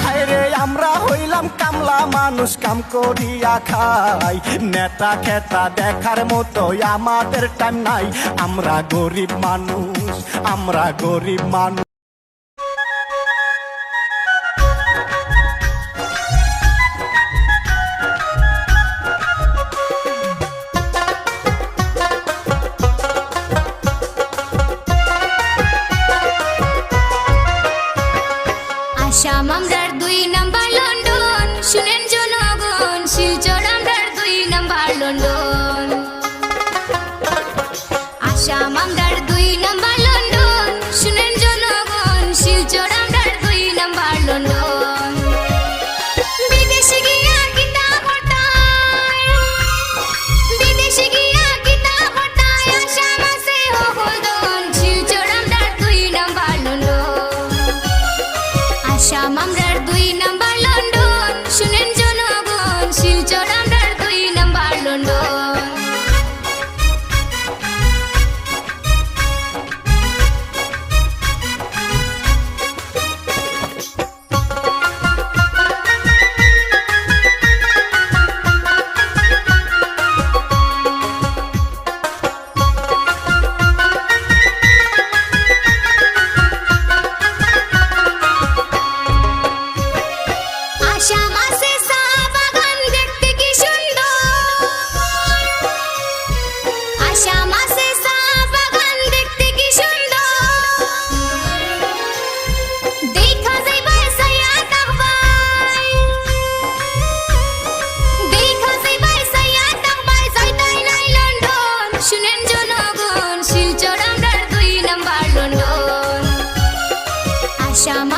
হায়রে আমরা হইলাম কামলা মানুষ, কাম করিয়া খাই, নেতা খেতা দেখার মতো আমাদের টাইম নাই। আমরা গরিব মানুষ, আমরা গরিব মানুষ। আসাম আমরার 2 নাম্বার লন্ডন, শুনেন জনগণ, শিলচর আমরার 2 নাম্বার লন্ডন। আসাম আমরার 2 নাম্বার লন্ডন, শুনেন জনগণ, শিলচর আমরার 2 নাম্বার লন্ডন। বিদেশে গিয়া কিতাব পড়তাই, বিদেশে গিয়া কিতাব পড়তাই, আসাম আছে হলদন, শিলচর আমরার 2 নাম্বার লন্ডন। আসাম আমরার 2 নাম্বার লন্ডন, শুনেন জনগণ, শিলচর আমরার 2 নাম্বার লন্ডন। আসাম আছে চা বাগান, দেখতে কি সুন্দর। আসাম আছে চা বাগান, দেখতে কি সুন্দর। দেখা যাইবাই সাইয়া তাকবাই, দেখা যাইবাই সাইয়া তাকবাই, যাইতাই নাই লন্ডন, শুনেন জনগণ, শিলচর আমরার 2 নাম্বার লন্ডন। আসাম